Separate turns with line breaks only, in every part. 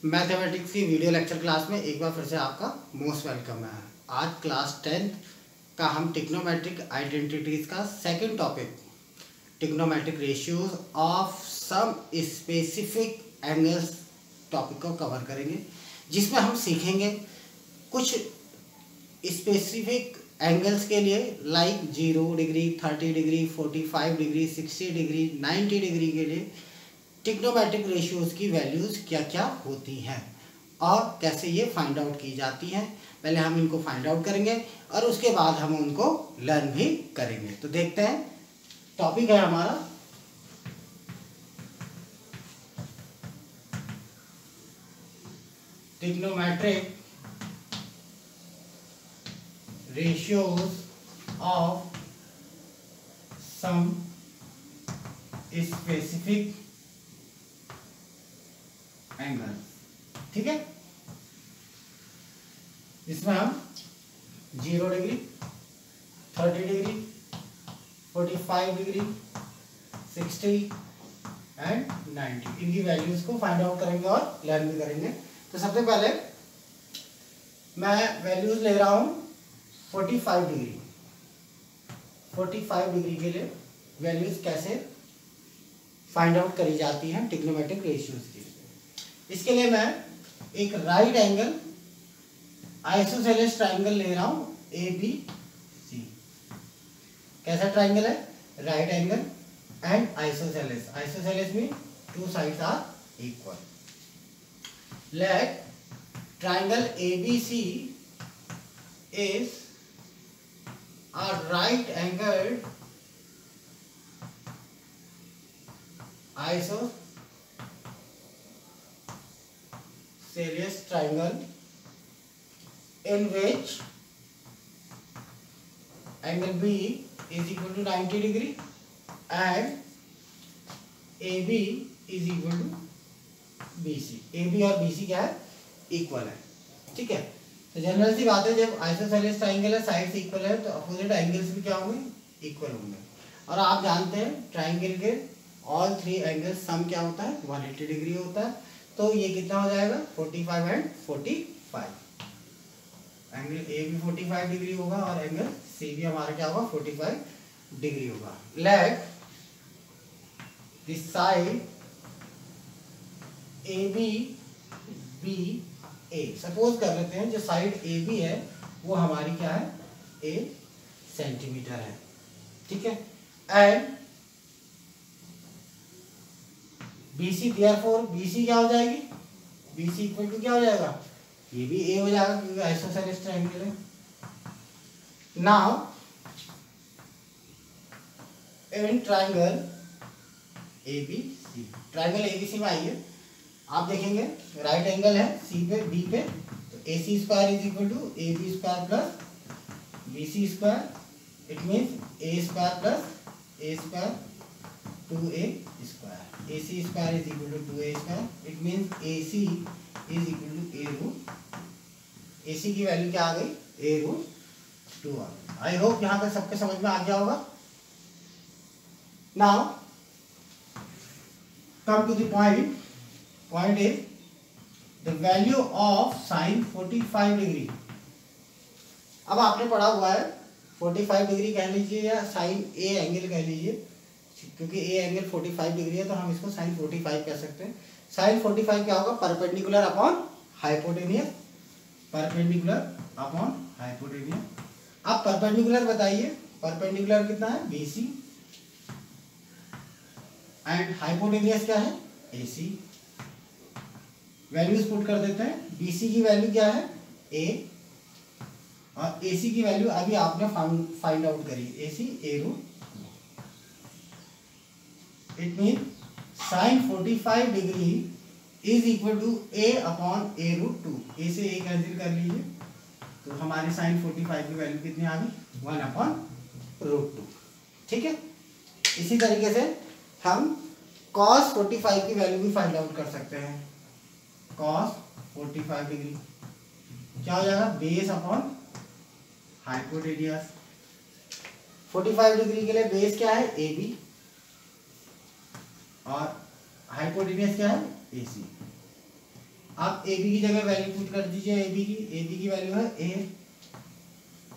Mathematics की video lecture class में एक बार फिर से आपका मोस्ट वेलकम है। आज क्लास 10th का हम ट्रिग्नोमेट्रिक आइडेंटिटीज का second topic trigonometric ratios of some specific angles topic को कवर करेंगे, जिसमें हम सीखेंगे कुछ स्पेसिफिक एंगल्स के लिए like 0 degree, 30 degree, 45 degree, 60 degree, 90 degree के लिए ट्रिग्नोमेट्रिक रेशियोज की वैल्यूज़ क्या क्या होती हैं और कैसे ये फाइंड आउट की जाती हैं। पहले हम इनको फाइंड आउट करेंगे और उसके बाद हम उनको लर्न भी करेंगे। तो देखते हैं, टॉपिक है हमारा trigonometric ratios of some specific angle. ठीक है, इसमें हम 0 डिग्री, 30 डिग्री, 45 डिग्री, 60 एंड 90 इनकी वैल्यूज को फाइंड आउट करेंगे और लर्न भी करेंगे। तो सबसे पहले मैं वैल्यूज ले रहा हूं 45 डिग्री। 45 डिग्री के लिए वैल्यूज कैसे फाइंड आउट करी जाती हैं ट्रिग्नोमेट्रिक रेशियोज की। इसके लिए मैं एक राइट एंगल आइसोसेलेस ट्राइंगल ले रहा हूं ABC। कैसा ट्राइंगल है? Right angle and isosceles. Isosceles में two sides are equal. Let triangle ABC is a right angled isosceles triangle in which angle B is equal to 90 degree and AB is equal to BC। AB और BC क्या है? Equal है। ठीक है, तो general सी बात है, जब आइसोसेलेस ट्राइंगल है, साइड्स इक्वल है, तो अपोजिट एंगल्स भी क्या होंगे? इक्वल होंगे। और आप जानते हैं ट्राइंगल के ऑल थ्री एंगल्स सम क्या होता है? 180 डिग्री होता है। तो ये कितना हो जाएगा? 45 एंड 45। एंगल ए भी 45 डिग्री होगा और एंगल सी भी हमारा क्या होगा? 45 डिग्री होगा। Let this side A B B A. Suppose कर लेते हैं जो साइड ए बी है वो हमारी क्या है? ए सेंटीमीटर है। ठीक है, एंड BC, देयरफॉर BC क्या हो जाएगी? BC इक्वल टू क्या हो जाएगा? ये भी A हो जाएगा क्योंकि आइसोसेलेस ट्रायंगल है। Now in triangle ABC, triangle ABC में आइए, आप देखेंगे राइट एंगल है C पे B पे, तो AC square is equal to AB square plus BC square. It means A square plus A square 2A square. AC square is equal to 2A square. It means AC is equal to A root. AC की value क्या आ गई? A root 2 आ गई। I hope यहाँ तक सबके समझ में आ गया होगा। Now come to the point. Point is the value of sine 45 degree. अब आपने पढ़ा हुआ है 45 डिग्री कह लीजिए या साइन A एंगल कह लीजिए, क्योंकि A एंगल 45 डिग्री है तो हम इसको साइन 45 कह सकते हैं। साइन 45 क्या होगा? Perpendicular upon hypotenuse. Perpendicular upon hypotenuse. अब परपेंडिकुलर बताइए, परपेंडिकुलर कितना है? BC एंड हाइपोटेनियस क्या है? AC। वैल्यूज पुट कर देते हैं। BC की वैल्यू क्या है? A और AC की वैल्यू अभी आपने फाइंड आउट करी, AC A root. It mean sine 45 degree is equal to A upon A root 2। A से A कैंसिल कर लीजिए तो हमारी साइन 45 की वैल्यू कितनी आ गई? 1 अपॉन रूट 2। ठीक है, इसी तरीके से हम cos 45 की वैल्यू भी फाइंड आउट कर सकते हैं। cos 45 डिग्री क्या हो जाएगा? Base upon hypotenuse. 45 डिग्री के लिए बेस क्या है? AB और हाइपोटेनियस क्या है? AC। आप ए बी की जगह वैल्यू पुट कर दीजिए। ए बी की वैल्यू है ए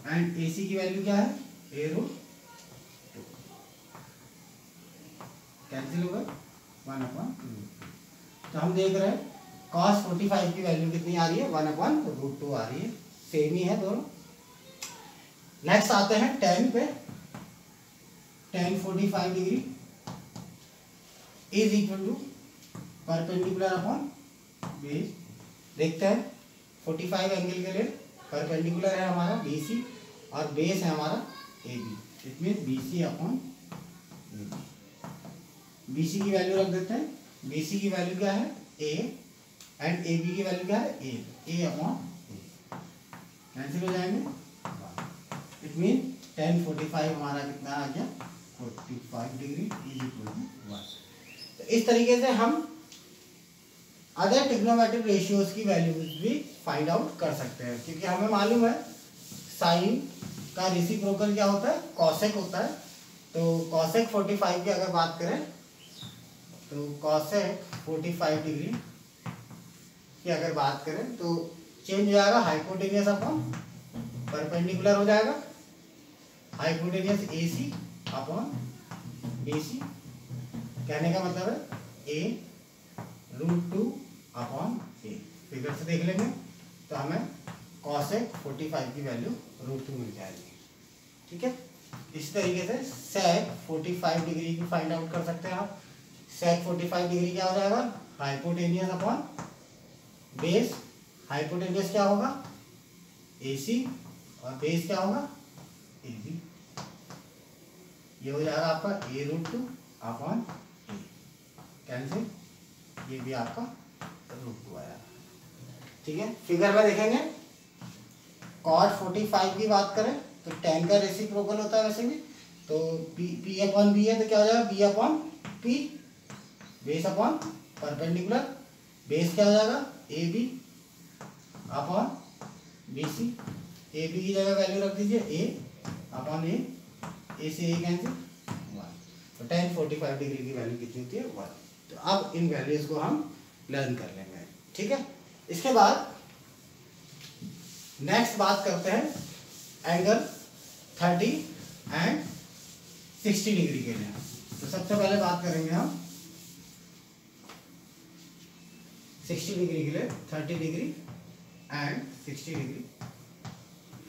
एंड ए सी की वैल्यू क्या है ए रूट टू। कैंसिल हो गए 1/√2। तो हम देख रहे हैं cos 45 की वैल्यू कितनी आ रही है 1/√2 आ रही है। सेम ही है दोनों। नेक्स्ट आते हैं tan पे। tan 45 degree is equal to perpendicular upon base. देखते हैं 45 एंगल के लिए परपेंडिकुलर है हमारा BC और बेस है हमारा AB। It mean BC upon AB। BC की वैल्यू रख देते हैं। BC की वैल्यू क्या है A एंड AB की वैल्यू क्या है A अपॉन A। कैंसिल हो जाएंगे। इट मीन tan 45 हमारा कितना आ गया 45 डिग्री इज इक्वल टू 1। तो इस तरीके से हम अदर ट्रिग्नोमेट्रिक रेशियोज की वैल्यूज भी फाइंड आउट कर सकते हैं, क्योंकि हमें मालूम है साइन का रेसिप्रोकल क्या होता है कॉसेक होता है। तो कॉसेक 45 की अगर बात करें तो कॉसेक 45 डिग्री की अगर बात करें तो चेंज हो जाएगा हाइपोटेनियस अपॉन परपेंडिकुलर हो जाएगा। Hypotenuse AC upon BC। कहने का मतलब है A√2 अपॉन A। फिगर से देख लेंगे तो हमें कॉसेक 45 की वैल्यू √2 मिल जाएगी। ठीक है, इस तरीके से सेक 45 डिग्री की फाइंड आउट कर सकते हैं आप। सेक 45 डिग्री क्या हो जाएगा हाइपोटेनियस अपॉन बेस। हाइपोटेनियस क्या होगा AC और बेस क्या होगा AB। ये हो जाएगा आपका A√2 अपॉन A। कैंसिल, ये भी आपका √2 आया। ठीक है, फिगर में देखेंगे cot 45 की बात करें तो tan का रेसिप्रोकल होता है वैसे भी। तो P अपॉन B है तो क्या हो जाएगा B upon P। Base upon perpendicular base क्या हो जाएगा AB अपॉन BC। AB की जगह वैल्यू रख दीजिए A अपॉन A से A कैंसिल 1। तो tan 45 डिग्री की वैल्यू कितनी होती है 1। तो अब इन वैल्यूज को हम लर्न कर लेंगे। ठीक है, इसके बाद नेक्स्ट बात करते हैं एंगल 30 एंड 60 डिग्री के लिए। तो सबसे पहले बात करेंगे हम 60 डिग्री के लिए 30 डिग्री एंड 60 डिग्री।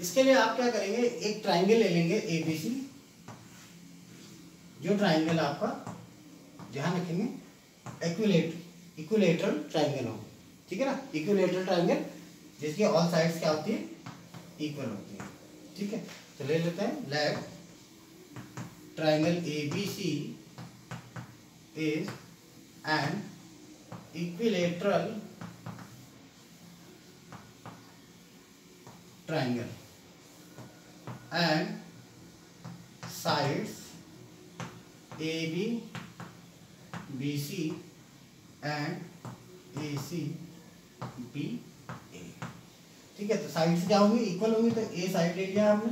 इसके लिए आप क्या करेंगे एक ट्राइंगल ले लेंगे ABC। जो ट्राइंगल आपका ध्यान रखेंगे इक्विलेटरल ट्राइंगल हो। ठीक है ना, इक्विलेटरल ट्राइंगल जिसकी ऑल साइड्स क्या होती है इक्वल होती है। ठीक है, तो ले लेते हैं let triangle ABC is an equilateral triangle and sides AB BC and AC BA। ठीक है, तो साइड्स क्या होंगी इक्वल होंगी। तो A साइड ले लिया हमने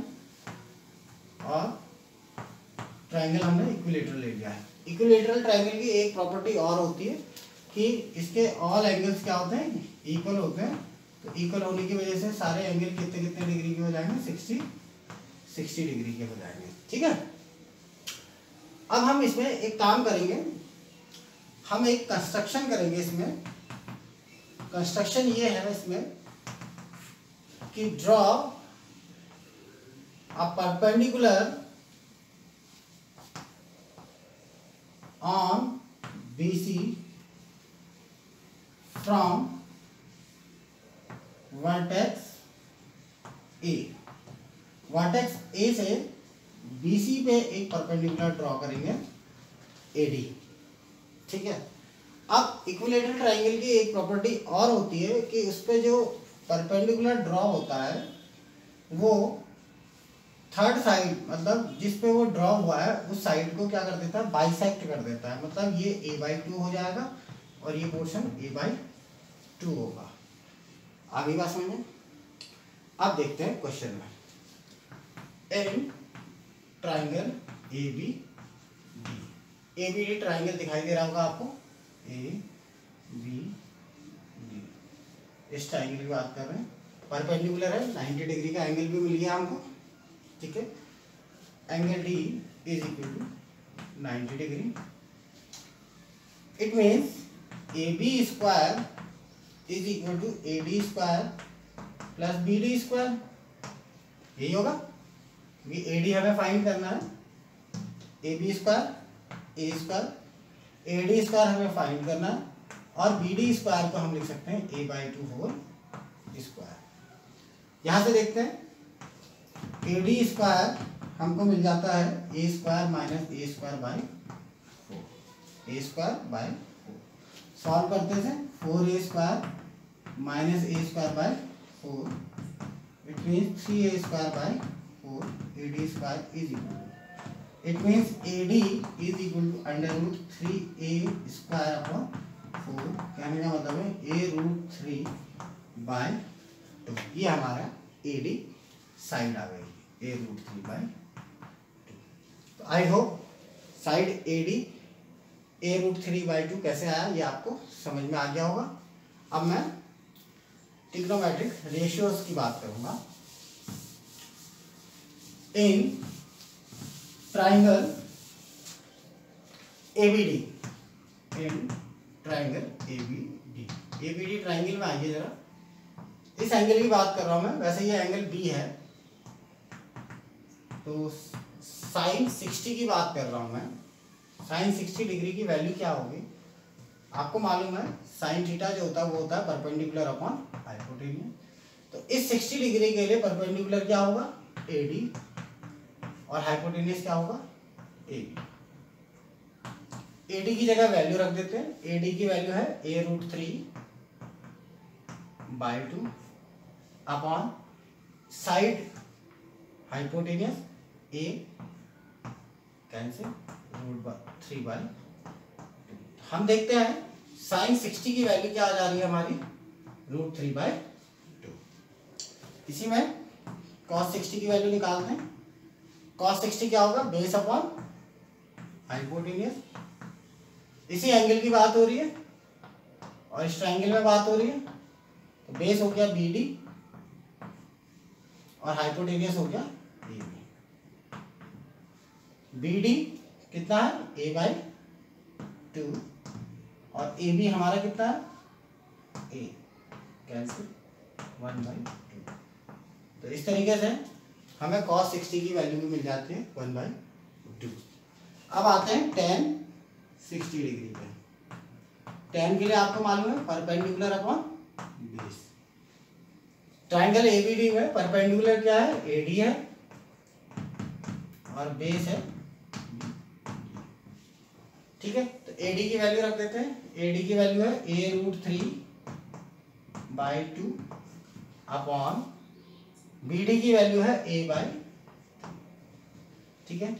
और ट्राइंगल हमने इक्विलेटरल ले लिया है। इक्विलेटरल ट्राइंगल की एक प्रॉपर्टी और होती है कि इसके ऑल एंगल्स क्या होते हैं इक्वल होते हैं। तो इक्वल होने की वजह से सारे एंगल कितने कितने डिग्री के हो जाएंगे 60 डिग्री के हो जाएंगे। ठीक है, अब हम इसमें एक काम करेंगे, हम एक कंस्ट्रक्शन करेंगे। इसमें कंस्ट्रक्शन ये है इसमें कि draw a perpendicular on BC from vertex A। Vertex A से BC पे एक परपेंडिकुलर ड्रॉ करेंगे AD। ठीक है, अब इक्विलेटरल ट्राइंगल की एक प्रॉपर्टी और होती है कि उस पे जो परपेंडिकुलर ड्रॉ होता है वो थर्ड साइड मतलब जिस पे वो ड्रॉ हुआ है उस साइड को क्या कर देता है बाइसेक्ट कर देता है। मतलब ये A/2 हो जाएगा और ये पोर्शन A/2 होगा। आगे बात समझें। अब देखते हैं क्वेश्चन में इन ट्राइंगल ABD ट्राइंगल दिखाई दे रहा होगा आपको ABD। इस ट्राइंगल की बात कर रहे हैं, परपेंडिकुलर है, 90 डिग्री का एंगल भी मिल गया हमको, ठीक है। Angle D is equal to 90 degree. It means A B square is equal to A D square plus B D square, यही होगा, क्योंकि ए डी हमें फाइंड करना है, A B square A square, A D square हमें find करना है, और बी डी स्क्वायर को हम लिख सकते हैं ए बाई 2 होल स्क्वायर। यहां से देखते हैं ए डी स्क्वायर हमको मिल जाता है A square minus A square by 4, A square by 4। Solve करते थे 4a square minus A square by 4, it means 3a square by 4, A D square is equal, it means A D is equal to under root 3a square upon 4, कहने का मतलब है A root 3 by 2। ये हमारा A D side आ गई, ए root 3 by 2। तो I hope side A D A root 3 by 2 कैसे आया ये आपको समझ में आ गया होगा। अब मैं ट्रिग्नोमेट्रिक रेशियोज की बात करूंगा। In triangle ABD, in triangle ABD, ABD triangle में आइए जरा, इस एंगल की बात कर रहा हूं मैं, वैसे ये एंगल बी है, तो साइन 60 की बात कर रहा हूं मैं। साइन 60 डिग्री की वैल्यू क्या होगी आपको मालूम है, साइन थीटा जो होता है वो होता है परपेंडिकुलर अपॉन हाइपोटेनियस। तो इस 60 डिग्री के लिए परपेंडिकुलर क्या होगा एडी, और हाइपोटेनियस क्या होगा एबी। एडी की जगह वैल्यू रख देते हैं, एडी की वैल्यू है A root 3 by 2 upon side hypotenuse A cancel root 3 by 2। हम देखते हैं साइन 60 की वैल्यू क्या आ जा रही है हमारी रूट 3 बाई 2। इसी में कॉस 60 की वैल्यू निकालते हैं। कॉस 60 क्या होगा बेस अपॉन हाइपोटेनियस। इसी एंगल की बात हो रही है और इस ट्रायंगल में बात हो रही है, तो बेस हो गया बी डी और हाइपोटेनियस हो गया ए बी। बी डी कितना है ए बाई 2 और ए बी हमारा कितना है ए, कैंसिल 1 बाई 2। तो इस तरीके से हमें cos 60 की वैल्यू भी मिल जाती है 1 बाई 2। अब आते हैं tan 60 डिग्री पे। tan के लिए आपको मालूम है perpendicular upon base. Triangle ABD में परपेंडिकुलर क्या है एडी है और बेस है, ठीक है। तो एडी की वैल्यू रख देते हैं, एडी की वैल्यू है A root 3 by 2 upon BD की वैल्यू है ए बाई, ठीक है।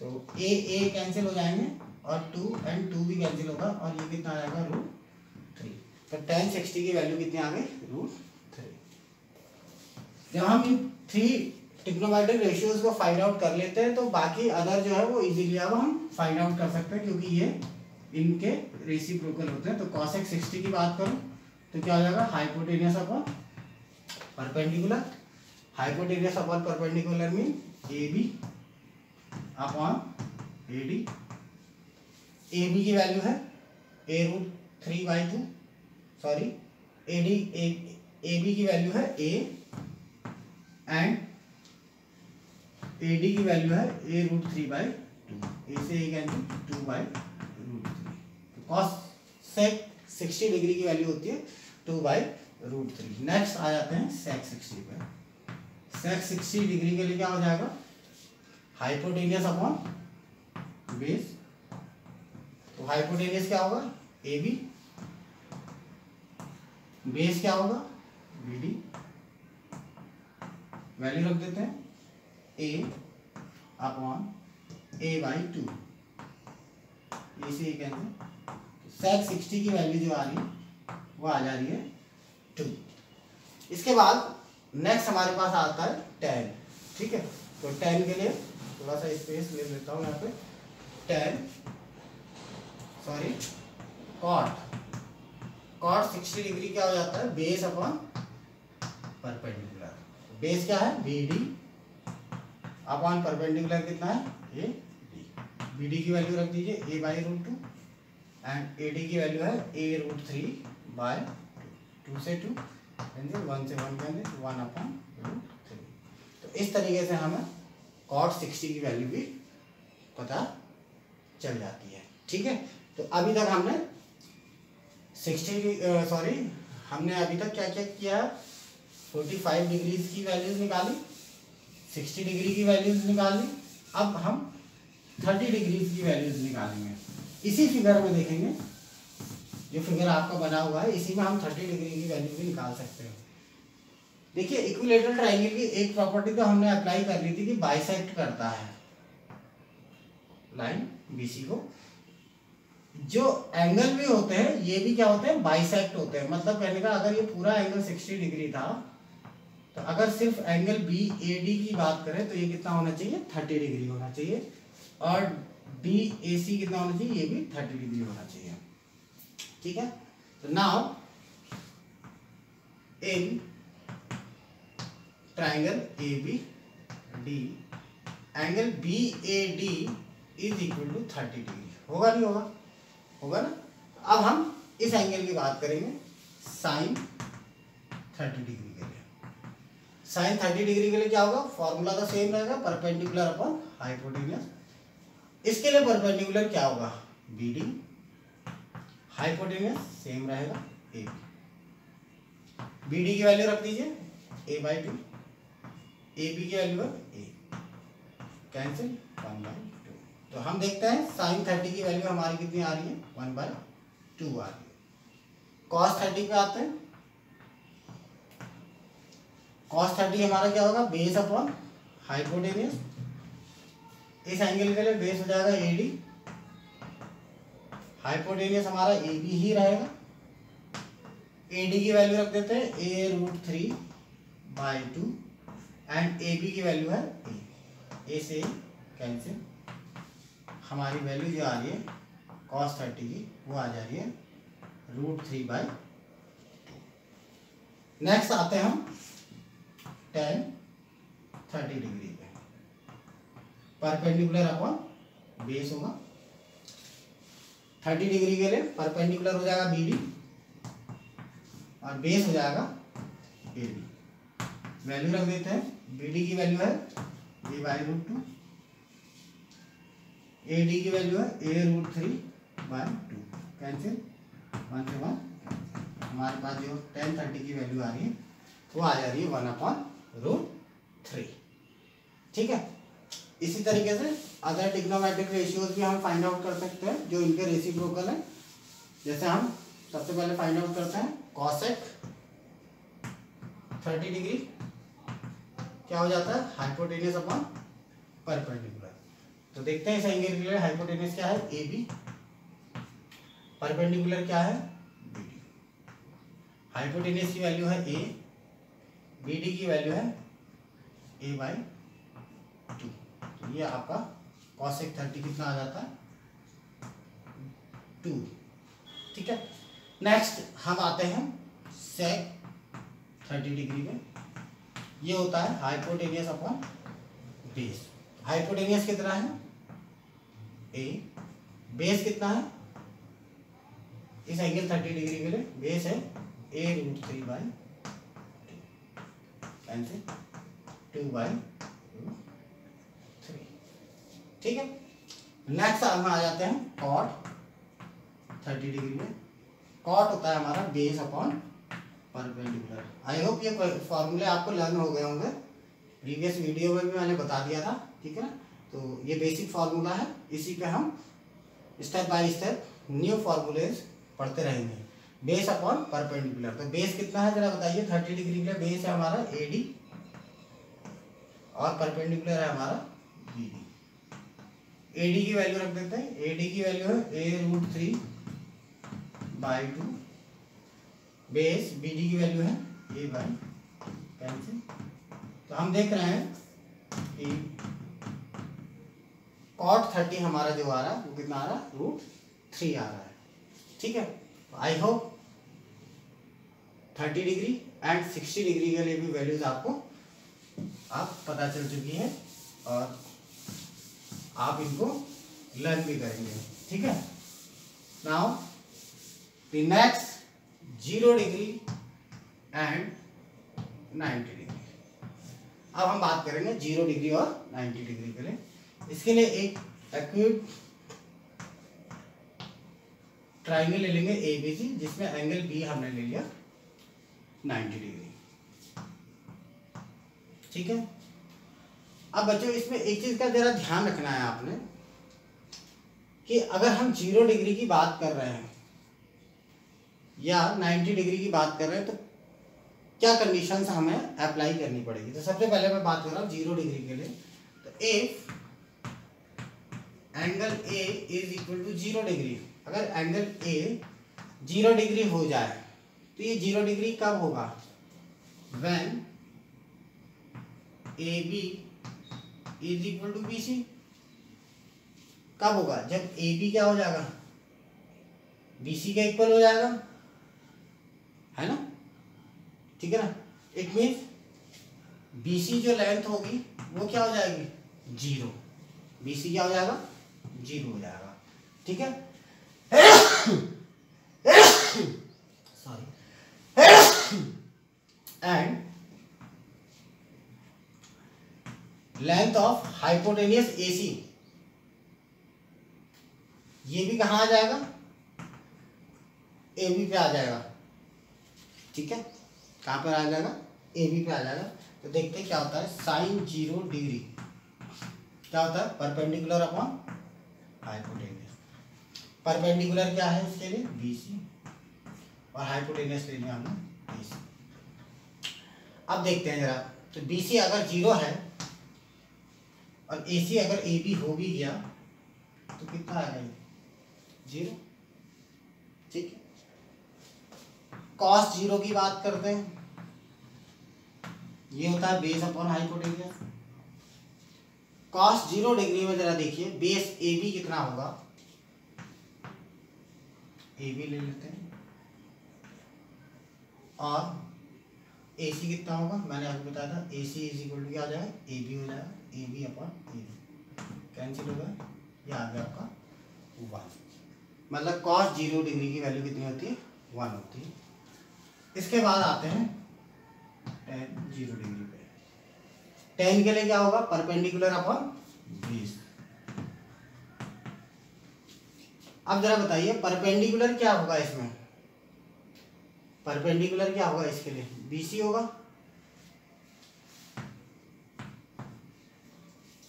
तो ए कैंसिल हो जाएंगे और 2 एंड 2 भी कैंसिल होगा और ये कितना आ जाएगा रूट 3। तो tan 60 की वैल्यू कितनी आ गई रूट 3। जब हम इन 3 ट्रिग्नोमेट्रिक रेशियोज को फाइंड आउट कर लेते हैं तो बाकी अदर जो है वो इजीली अब हम फाइंड आउट कर सकते हैं क्योंकि ये इनके रेसिप्रोकल होते हैं। तो cos 60 की बात करूं तो क्या हो जाएगा hypotenuse upon perpendicular, hypotenuse upon perpendicular mean A B upon A D. A B की वैल्यू है A root 3 by 2, sorry A D A B की वैल्यू है ए एंड ए डी की वैल्यू है ए रूट 3 बाई 2, ए से ए cancel 2 by root 3। तो cos 60 degree की value होती है 2 बाई रूट 3। नेक्स्ट आ जाते हैं sec 60 पे। sec 60 डिग्री के लिए क्या हो जाएगा हाइपोटेनियस अपॉन बेस। तो हाइपोटेनियस क्या होगा ए बी, बेस क्या होगा बी डी। वैल्यू रख देते हैं ए अपॉन ए बाई 2, ए से ए कैंसिल। sec 60 की वैल्यू जो आ रही है वो आ जा रही है 2। इसके बाद नेक्स्ट हमारे पास आता है tan, ठीक है। तो tan के लिए थोड़ा सा स्पेस ले लेता हूँ यहाँ पे, tan sorry cot cot 60 degree क्या हो जाता है, बेस अपॉन परपेंडिकुलर। बेस क्या है, बी डी अपॉन परपेंडिकुलर कितना है, ए डी। बी डी की वैल्यू रख दीजिए A by root 2 and A D की वैल्यू है ए रूट 3 बाय 2 से 2 1 से 1 करेंगे 1 अपॉन रूट 3। तो इस तरीके से हमें कॉट 60 की वैल्यू भी पता चल जाती है। ठीक है, तो अभी तक हमने हमने अभी तक क्या क्या किया, 45 डिग्रीज की वैल्यूज निकाली, 60 डिग्री की वैल्यूज निकाली। अब हम 30 डिग्रीज की वैल्यूज निकालेंगे। इसी फिगर में देखेंगे, जो फिगर आपका बना हुआ है इसी में हम 30 डिग्री की वैल्यू भी निकाल सकते हैं। देखिए इक्विलेटरल ट्रायंगल की एक प्रॉपर्टी तो हमने अप्लाई कर ली थी कि बाइसेक्ट करता है लाइन बीसी को। जो एंगल भी होते हैं ये भी क्या होते हैं, बाइसेक्ट होते हैं। मतलब कहने का अगर ये पूरा एंगल 60 डिग्री था तो अगर सिर्फ एंगल बी ए डी की बात करें तो ये कितना होना चाहिए, 30 डिग्री होना चाहिए। और बी ए सी कितना होना चाहिए, ये भी 30 डिग्री होना चाहिए। ठीक है, तो now in triangle A B D angle B A D is equal to 30 degree. होगा नहीं होगा, होगा ना। अब हम इस एंगल की बात करेंगे साइन 30 डिग्री के लिए। साइन 30 डिग्री के लिए क्या होगा, फॉर्मूला तो सेम रहेगा, परपेंडिकुलर अपॉन हाइपोटेन्यूस। इसके लिए परपेंडिकुलर क्या होगा, बी डी, हाइपोटेन्यूस सेम रहेगा ए बी। बी डी की वैल्यू रख दीजिए ए बाई 2, ए बी की वैल्यू है ए, कैंसिल 1/2। तो हम देखते हैं साइन 30 की वैल्यू हमारी कितनी आ रही है, 1/2 आ रही है। कॉस 30 पे आते हैं। कॉस 30 हमारा क्या होगा, बेस अपॉन हाइपोटेन्यूस। इस एंगल के लिए बेस हो जाएगा ए डी, हाइपोटेन्यूस हमारा ए बी ही रहेगा। ए डी की वैल्यू रख देते हैं ए रूट 3/2 एंड ए बी की वैल्यू है ए से कैंसिल। हमारी वैल्यू जो आ रही है cos 30 की वो आ जा रही है √3/2। नेक्स्ट आते हैं हम tan 30 डिग्री पे। परपेंडिकुलर अपॉन बेस होगा। 30 डिग्री के लिए परपेंडिकुलर हो जाएगा बी डी और बेस हो जाएगा ए डी। वैल्यू रख देते हैं, बी डी की वैल्यू है ए बाई रूट 2, ए डी की वैल्यू है ए √3/2, कैंसिल 1 से 1। हमारे पास जो tan 30 की वैल्यू आ रही है वो आ जा रही है 1/√3। ठीक है, इसी तरीके से अदर ट्रिग्नोमेट्रिक रेशियोज भी हम फाइंड आउट कर सकते हैं जो इनके रेसिप्रोकल है। जैसे हम सबसे पहले फाइंड आउट करते हैं कॉसेक 30 डिग्री क्या हो जाता है, हाइपोटेन्यूस अपॉन परपेंडिकुलर। तो देखते हैं इस एंगल के लिए हाइपोटेन्यूस क्या है, ए बी, परपेंडिकुलर क्या है, बी डी। हाइपोटेन्यूस की वैल्यू है ए, बी डी की वैल्यू है ए बाई 2। तो ये आपका कॉसेक 30 कितना आ जाता है, 2। ठीक है, नेक्स्ट हम आते हैं सेक 30 डिग्री में। ये होता है हाइपोटेन्यूस अपॉन बेस। हाइपोटेन्यूस कितना है ए, बेस कितना है इस एंगल 30 डिग्री के लिए, बेस है ए √3/2 कैंसिल 2/3। ठीक है, नेक्स्ट हम आ जाते हैं कॉट 30 डिग्री में। कॉट होता है हमारा base upon perpendicular. I hope ये फॉर्मूले आपको लर्न हो गए होंगे, प्रीवियस वीडियो में भी मैंने बता दिया था। ठीक है ना, तो ये बेसिक फार्मूला है, इसी पे हम स्टेप बाय स्टेप न्यू फार्मूलेज पढ़ते रहेंगे। बेस अपॉन परपेंडिकुलर, तो बेस कितना है जरा बताइए। 30 डिग्री के लिए बेस है हमारा ए डी और परपेंडिकुलर है हमारा बी डी। ए डी की वैल्यू रख देते हैं, ए डी की वैल्यू है ए √3/2, बेस बी डी की वैल्यू है ए बाई कैंसिल। तो हम देख रहे हैं कि cot 30 हमारा जो आ रहा है वो कितना आ रहा है, √3 आ रहा है। ठीक है, I hope 30 degree and 60 degree के लिए भी वैल्यूज आपको आप पता चल चुकी है और आप इनको लर्न भी करेंगे, ठीक है। Now the next 0 degree and 90 degree. अब हम बात करेंगे 0 डिग्री और 90 डिग्री के लिए। इसके लिए एक एक्यूट ट्राइंगल ले लेंगे ABC, जिसमें एंगल B हमने ले लिया 90 डिग्री, ठीक है। अब बच्चों इसमें एक चीज का जरा ध्यान रखना है आपने कि अगर हम 0 डिग्री की बात कर रहे हैं या 90 डिग्री की बात कर रहे हैं तो क्या कंडीशंस हमें अप्लाई करनी पड़ेगी। तो सबसे पहले मैं बात कर रहा हूँ 0 डिग्री के लिए। तो if angle A is equal to 0 degree, अगर एंगल A 0 डिग्री हो जाए तो ये 0 डिग्री कब होगा? When AB is equal to BC। कब होगा? जब AB क्या हो जाएगा? BC के इक्वल हो जाएगा, है ना, ठीक है ना। इट मीन्स BC जो लेंथ होगी वो क्या हो जाएगी? 0। BC क्या हो जाएगा? 0 हो जाएगा, ठीक है। Sorry. And length of hypotenuse AC, ये भी कहाँ आ जाएगा? AB पे आ जाएगा, ठीक है। कहाँ पर आ जाएगा? AB पे आ जाएगा। तो देखते हैं क्या होता है। साइन 0 डिग्री क्या होता है? Perpendicular upon hypotenuse. परपेंडिकुलर क्या है इसके लिए? BC, और हाइपोटेनियस ले लिया हमने AC। अब देखते हैं जरा। तो BC अगर 0 है और AC अगर AB हो भी गया तो कितना आ गया? 0, ठीक है। cos 0 की बात करते हैं, ये होता है base upon hypotenuse. cos 0 degree में जरा देखिए बेस AB कितना होगा? AB ले लेते हैं और AC कितना होगा? मैंने आपको बताया था AC इज इक्वल टू क्या आ जाएगा? AB हो जाएगा, AB अपॉन AB कैंसिल हो गया, ये आ गया आपका 1। मतलब cos 0 डिग्री की वैल्यू कितनी होती है? 1 होती है। इसके बाद आते हैं tan 0 डिग्री पे। tan के लिए क्या होगा? Perpendicular upon base. अब जरा बताइए परपेंडिकुलर क्या होगा इसमें? परपेंडिकुलर क्या होगा इसके लिए? BC होगा,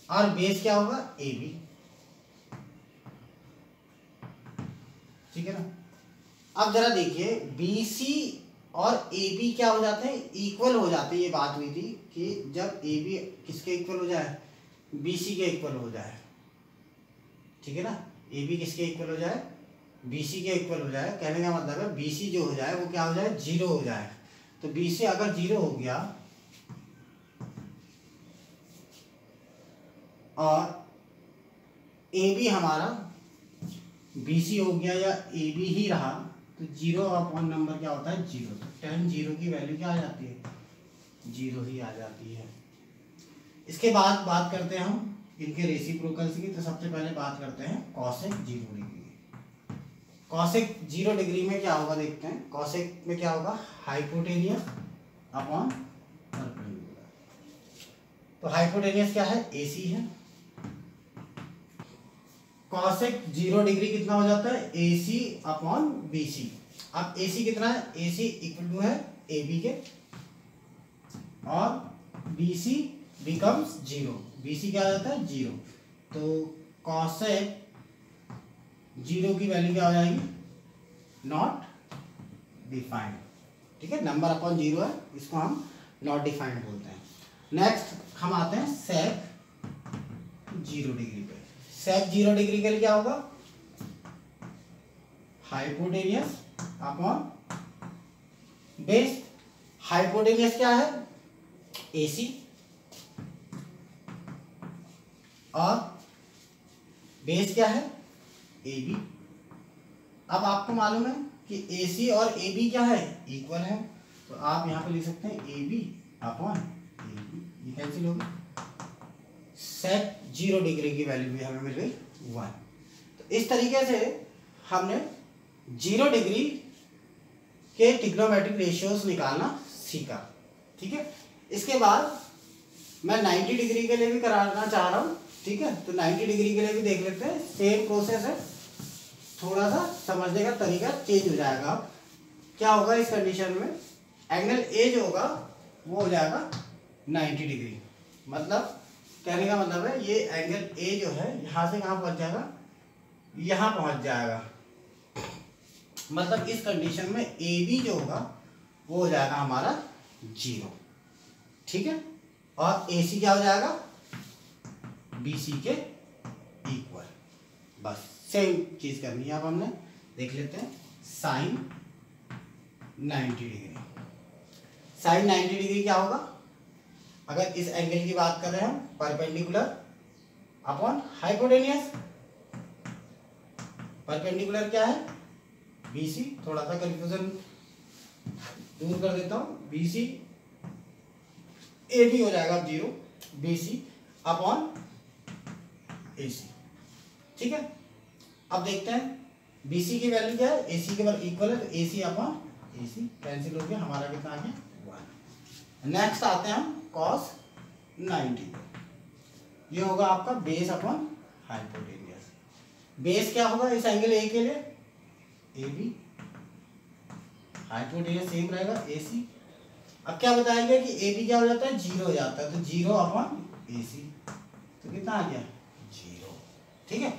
और बेस क्या होगा? AB, ठीक है ना। अब जरा देखिए BC और AB क्या हो जाते हैं? इक्वल हो जाते हैं। ये बात हुई थी कि जब AB किसके इक्वल हो जाए? BC के इक्वल हो जाए, ठीक है ना। AB किसके इक्वल हो जाए? BC के इक्वल हो जाए। कहने का मतलब है BC जो हो जाए वो क्या हो जाए? 0 हो जाए। तो BC अगर 0 हो गया और AB हमारा BC हो गया या AB ही रहा तो 0 अपॉन नंबर क्या होता है? 0। तो tan 0 की वैल्यू क्या आ जाती है? 0 ही आ जाती है। इसके बाद बात करते हैं हम इनके रेसिप्रोकल्स की। तो सबसे पहले बात करते हैं cosec 0 डिग्री। cosec 0 डिग्री में क्या होगा देखते हैं। cosec में क्या होगा? Hypotenuse upon perpendicular. तो हाइपोटेनियस क्या है? AC है। cosec 0 डिग्री कितना हो जाता है? AC upon BC। अब AC कितना है? AC इक्वल टू है AB के, और BC बिकम्स 0। BC क्या आ जाता है? 0। तो cosec 0 की वैल्यू क्या हो जाएगी? नॉट डिफाइंड, ठीक है। नंबर अपॉन 0 है, इसको हम नॉट डिफाइंड बोलते हैं। नेक्स्ट हम आते हैं sec 0 डिग्री पे। sec 0 डिग्री के लिए क्या होगा? Hypotenuse upon base. हाइपोटेनियस क्या है? AC, और बेस क्या है? AB। अब आपको मालूम है कि AC और AB क्या है? इक्वल है। तो आप यहाँ पे लिख सकते हैं A B upon A B, ये कैंसिल होगी। सेक 0 डिग्री की वैल्यू भी हमें मिल गई 1। तो इस तरीके से हमने 0 डिग्री के ट्रिग्नोमेट्रिक रेशियोज निकालना सीखा। ठीक है, इसके बाद मैं 90 डिग्री के लिए भी कराना चाह रहा हूँ। ठीक है, तो 90 डिग्री के लिए भी देख लेते हैं, सेम प्रोसेस है, थोड़ा सा समझने का तरीका चेंज हो जाएगा। क्या होगा इस कंडीशन में, एंगल ए जो होगा वो हो जाएगा 90 डिग्री। मतलब कहने का मतलब है ये एंगल ए जो है यहाँ से कहाँ पहुँच जाएगा, यहाँ पहुँच जाएगा। मतलब इस कंडीशन में ए बी जो होगा वो हो जाएगा हमारा 0। ठीक है, और ए सी क्या हो जाएगा, बी सी के इक्वल। बस सेम चीज करनी है। अब हमने देख लेते हैं साइन 90 डिग्री। साइन 90 डिग्री क्या होगा, अगर इस एंगल की बात कर रहे हैं हम, परपेंडिकुलर अपॉन हाइपोटेनियस। परपेंडिकुलर क्या है, BC, थोड़ा सा कंफ्यूजन दूर कर देता हूं, BC AB हो जाएगा 0, BC अपॉन AC। ठीक है, अब देखते हैं BC की वैल्यू क्या है, AC के इक्वल है, तो AC अपॉन AC कैंसिल हो गया, हमारा कितना आ गया 1। नेक्स्ट आते हैं हम cos 90, ये होगा आपका बेस अपॉन हाइपोटेनियस। बेस क्या होगा इस एंगल ए के लिए, AB, हाइपोटेनियस सेम रहेगा AC। अब क्या बताया गया कि AB क्या हो जाता है, 0 हो जाता है, तो 0 अपॉन AC, तो कितना आ गया 0। ठीक है,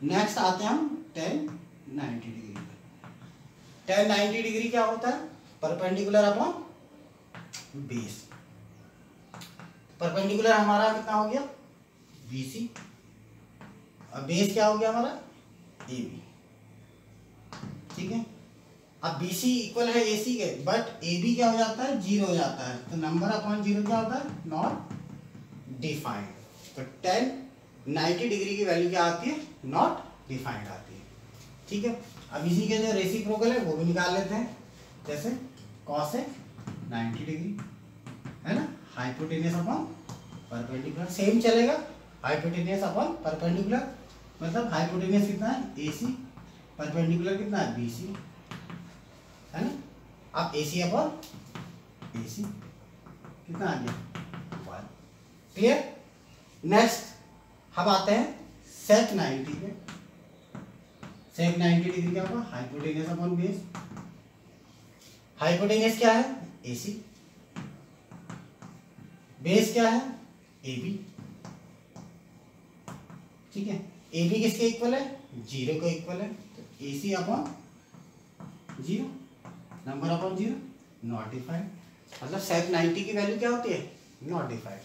नेक्स्ट आते हैं हम tan 90 डिग्री पे। tan 90 डिग्री क्या होता है, परपेंडिकुलर अपॉन बेस। परपेंडिकुलर हमारा कितना हो गया BC, और बेस क्या हो गया हमारा AB। ठीक है, अब BC इक्वल है AC के, बट AB क्या हो जाता है 0 हो जाता है, तो नंबर अपॉन 0 क्या होता है, नॉट डिफाइंड। तो tan 90 डिग्री की वैल्यू क्या आती है, नॉट डिफाइंड आती है। ठीक है, अब इसी के जो रेसिप्रोकल है वो भी निकाल लेते हैं, जैसे cosec 90 डिग्री है ना, हाइपोटेनियस अपॉन परपेंडिकुलर सेम चलेगा, हाइपोटेनियस अपॉन परपेंडिकुलर, मतलब हाइपोटेनियस कितना है AC, परपेंडिकुलर कितना है BC, है ना। अब AC अपॉन AC कितना आ गया 1। क्लियर। नेक्स्ट हम आते हैं sec 90 पे। sec 90 डिग्री क्या होगा, हाइपोटेनियस अपॉन बेस। हाइपोटेनियस क्या है AC, बेस क्या है AB। ठीक है, AB किसके इक्वल है, 0 के इक्वल है, तो AC upon 0, number upon 0, not defined. मतलब sec 90 की वैल्यू क्या होती है, नॉट डिफाइंड।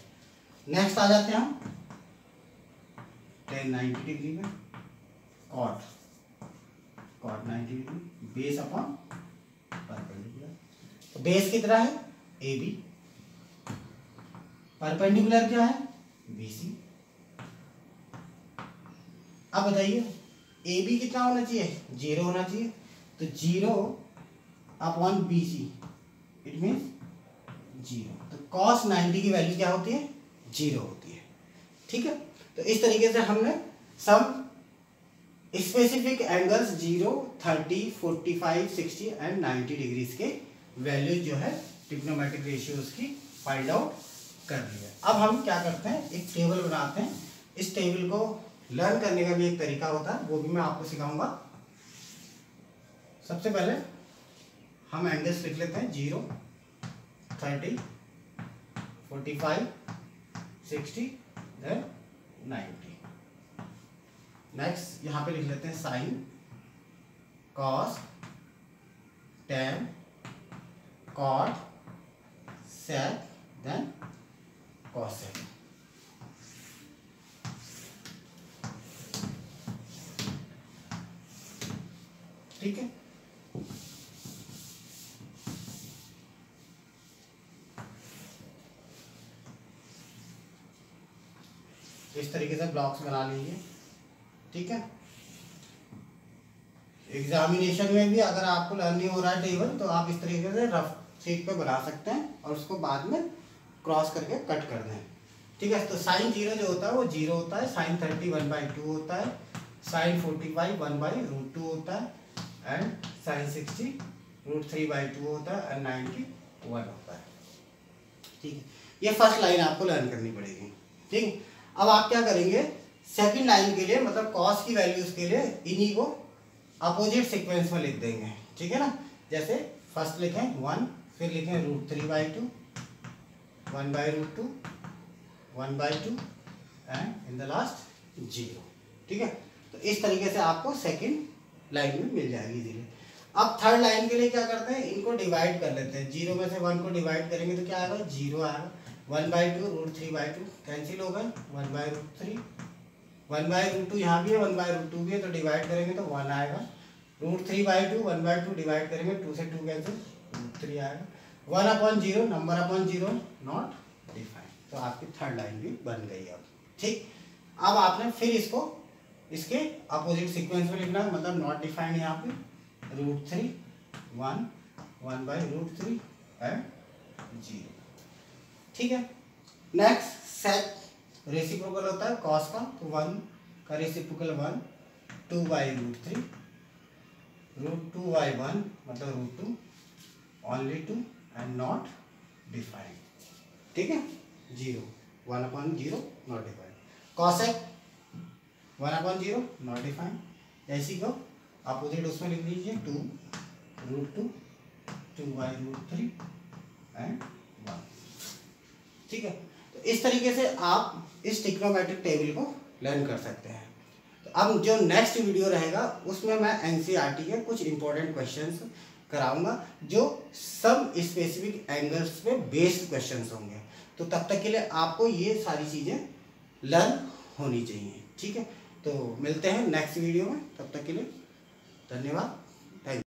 नेक्स्ट आ जाते हैं हम tan 90 डिग्री में, cot 90 degree, base upon perpendicular. तो बेस कितना है AB, परपेंडिकुलर क्या है BC। अब बताइए AB कितना होना चाहिए, 0 होना चाहिए, तो 0 अपॉन BC इट मीन्स 0। तो cos 90 की वैल्यू क्या होती है, 0 होती है। ठीक है, तो इस तरीके से हमने some specific angles 0, 30, 45, 60 and 90 degrees के वैल्यू जो है ट्रिग्नोमेट्रिक रेशियोज की फाइंड आउट कर ली है। अब हम क्या करते हैं, एक टेबल बनाते हैं। इस टेबल को लर्न करने का भी एक तरीका होता है, वो भी मैं आपको सिखाऊंगा। सबसे पहले हम एंगल्स लिख लेते हैं 0, 30, 45, 60 देन 90। नेक्स्ट यहाँ पे लिख लेते हैं साइन, कॉस, tan, कॉट, सेक देन कॉसेक। ठीक है, इस तरीके से ब्लॉक्स बना लीजिए। ठीक है, एग्जामिनेशन में भी अगर आपको लर्न नहीं हो रहा है टेबल, तो आप इस तरीके से रफ शीट पे बना सकते हैं और उसको बाद में क्रॉस करके कट कर दें। ठीक है, तो साइन 0 जो होता है वो 0 होता है, साइन 30 1/2 होता है, साइन 45 1/√2 होता है एंड साइन 60 √3/2 होता है एंड 91 होता है। ठीक है, ये फर्स्ट लाइन आपको लर्न करनी पड़ेगी। ठीक, अब आप क्या करेंगे, सेकंड लाइन के लिए मतलब कॉस की वैल्यूज के लिए इन्हीं को अपोजिट सीक्वेंस में लिख देंगे। ठीक है ना, जैसे फर्स्ट लिखें 1, फिर लिखें √3/2 1/√2 1/2 एंड इन द लास्ट 0। ठीक है, तो इस तरीके से आपको सेकंड लाइन में मिल जाएगी इजीली। अब थर्ड लाइन के लिए क्या करते हैं, इनको डिवाइड कर लेते हैं। 0 में से 1 को डिवाइड करेंगे तो क्या आएगा, 0 आएगा। 1/2 √3/2 कैंसिल हो गए, 1/√3 1/√2 यहाँ भी है, 1/√2 भी है, तो डिवाइड करेंगे तो 1 आएगा। √3/2 1/2 डिवाइड करेंगे, 2 से 2 कैंसिल, √3 आएगा। 1/0 नंबर अपॉन 0 नॉट डिफाइंड, तो आपकी थर्ड लाइन भी बन गई अब। ठीक, अब आपने फिर इसको इसके अपोजिट सीक्वेंस में लिखना है, मतलब नॉट डिफाइंड यहाँ पे √3 1 1/√3 एंड 0। ठीक है, नेक्स्ट सेक रेसिप्रोकल होता है कॉस का, तो 1 का रेसिप्रोकल 1 2/√3 √2/1 मतलब √2 ओनली 2 एंड नॉट डिफाइंड। ठीक है, 0 1/0 not defined, cosec 1/0 not defined. ऐसी को अपोजिट उसमें लिख लीजिए 2 √2 2/√3 एंड 1। ठीक है, तो इस तरीके से आप इस ट्रिग्नोमेट्रिक टेबल को लर्न कर सकते हैं। तो अब जो नेक्स्ट वीडियो रहेगा उसमें मैं एनसीईआरटी के कुछ इंपॉर्टेंट क्वेश्चंस कराऊंगा जो सब स्पेसिफिक एंगल्स पे बेस्ड क्वेश्चंस होंगे। तो तब तक के लिए आपको ये सारी चीज़ें लर्न होनी चाहिए। ठीक है, तो मिलते हैं नेक्स्ट वीडियो में, तब तक के लिए धन्यवाद।